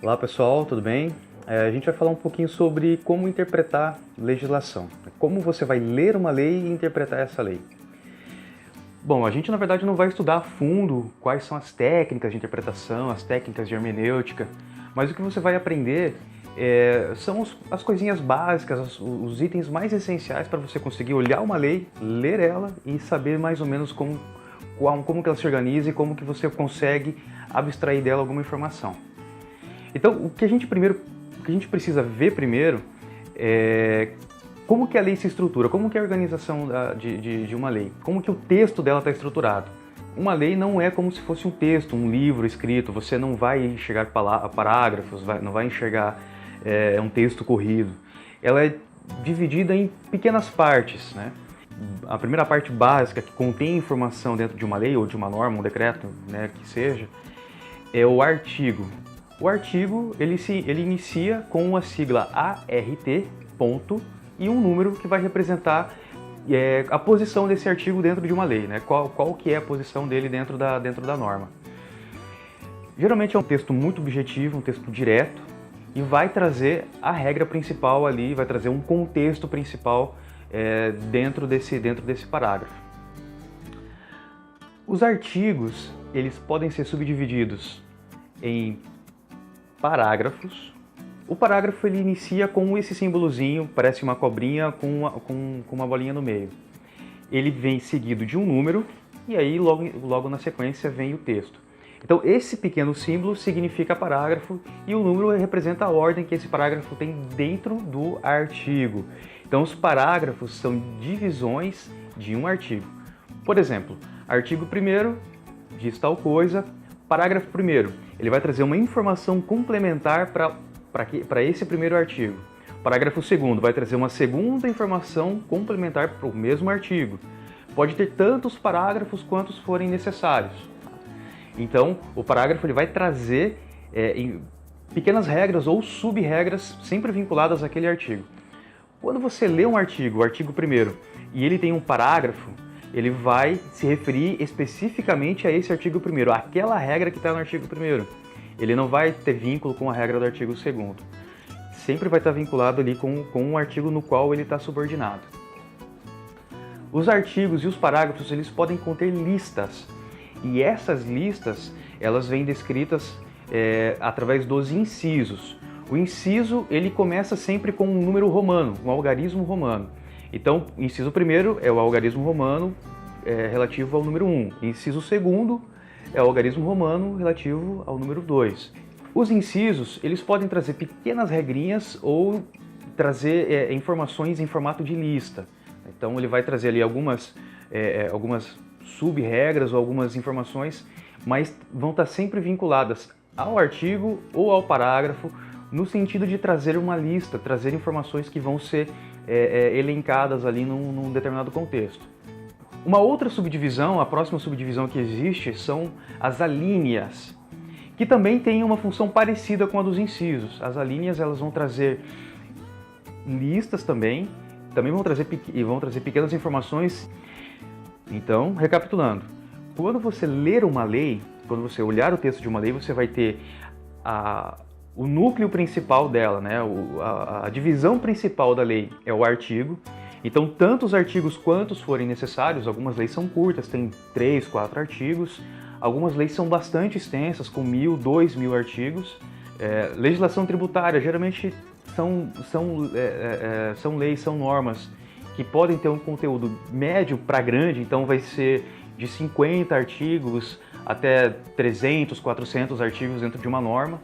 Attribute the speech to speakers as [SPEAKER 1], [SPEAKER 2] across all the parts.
[SPEAKER 1] Olá pessoal, tudo bem? A gente vai falar um pouquinho sobre como interpretar legislação. Como você vai ler uma lei e interpretar essa lei. Bom, a gente na verdade não vai estudar a fundo quais são as técnicas de interpretação, as técnicas de hermenêutica, mas o que você vai aprender são as coisinhas básicas, os itens mais essenciais para você conseguir olhar uma lei, ler ela e saber mais ou menos como que ela se organiza e como que você consegue abstrair dela alguma informação. Então, o que a gente precisa ver primeiro é como que a lei se estrutura, como que é a organização de uma lei, como que o texto dela está estruturado. Uma lei não é como se fosse um texto, um livro escrito, você não vai enxergar parágrafos, não vai enxergar um texto corrido. Ela é dividida em pequenas partes, né? A primeira parte básica, que contém informação dentro de uma lei ou de uma norma, um decreto, né, que seja, é o artigo. O artigo ele inicia com a sigla ART, ponto, e um número que vai representar a posição desse artigo dentro de uma lei, né? Qual que é a posição dele dentro da norma. Geralmente é um texto muito objetivo, um texto direto, e vai trazer a regra principal ali, vai trazer um contexto principal dentro desse parágrafo. Os artigos eles podem ser subdivididos em parágrafos. O parágrafo ele inicia com esse símbolozinho, parece uma cobrinha com uma bolinha no meio. Ele vem seguido de um número e aí logo na sequência vem o texto. Então esse pequeno símbolo significa parágrafo e o número representa a ordem que esse parágrafo tem dentro do artigo. Então os parágrafos são divisões de um artigo. Por exemplo, artigo 1º diz tal coisa, parágrafo 1º, ele vai trazer uma informação complementar para esse primeiro artigo. Parágrafo 2º vai trazer uma segunda informação complementar para o mesmo artigo. Pode ter tantos parágrafos quantos forem necessários. Então, o parágrafo ele vai trazer pequenas regras ou sub-regras sempre vinculadas àquele artigo. Quando você lê um artigo, o artigo 1º, e ele tem um parágrafo, ele vai se referir especificamente a esse artigo 1º, aquela regra que está no artigo 1º. Ele não vai ter vínculo com a regra do artigo 2º. Sempre vai estar vinculado ali com um artigo no qual ele está subordinado. Os artigos e os parágrafos eles podem conter listas. E essas listas elas vêm descritas através dos incisos. O inciso ele começa sempre com um número romano, um algarismo romano. Então, inciso 1º é o algarismo romano relativo ao número 1. Inciso 2º é o algarismo romano relativo ao número 2. Os incisos, eles podem trazer pequenas regrinhas ou trazer informações em formato de lista. Então, ele vai trazer ali algumas sub-regras ou algumas informações, mas vão estar sempre vinculadas ao artigo ou ao parágrafo, no sentido de trazer uma lista, trazer informações que vão ser elencadas ali num determinado contexto. Uma outra subdivisão, a próxima subdivisão que existe, são as alíneas, que também têm uma função parecida com a dos incisos. As alíneas elas vão trazer listas também vão trazer pequenas informações. Então, recapitulando, quando você ler uma lei, quando você olhar o texto de uma lei, você vai ter o núcleo principal dela, né? A divisão principal da lei é o artigo. Então, tanto os artigos quantos forem necessários, algumas leis são curtas, tem 3, 4 artigos. Algumas leis são bastante extensas, com 1.000, 2.000 artigos. Legislação tributária, geralmente são leis, são normas que podem ter um conteúdo médio para grande, então vai ser de 50 artigos até 300, 400 artigos dentro de uma norma.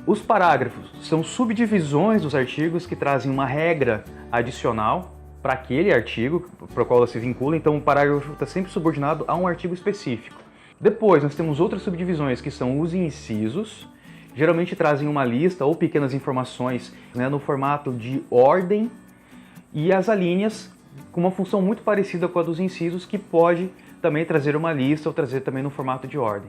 [SPEAKER 1] Os parágrafos são subdivisões dos artigos que trazem uma regra adicional para aquele artigo para o qual ela se vincula, então o parágrafo está sempre subordinado a um artigo específico. Depois nós temos outras subdivisões que são os incisos, geralmente trazem uma lista ou pequenas informações, né, no formato de ordem, e as alíneas com uma função muito parecida com a dos incisos, que pode também trazer uma lista ou trazer também no formato de ordem.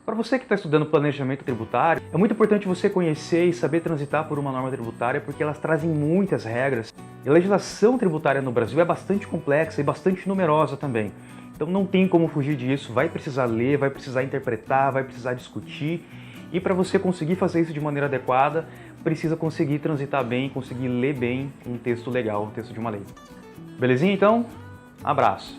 [SPEAKER 1] Para você que está estudando planejamento tributário, é muito importante você conhecer e saber transitar por uma norma tributária, porque elas trazem muitas regras. E a legislação tributária no Brasil é bastante complexa e bastante numerosa também. Então não tem como fugir disso, vai precisar ler, vai precisar interpretar, vai precisar discutir. E para você conseguir fazer isso de maneira adequada, precisa conseguir transitar bem, conseguir ler bem um texto legal, um texto de uma lei. Belezinha então? Abraço!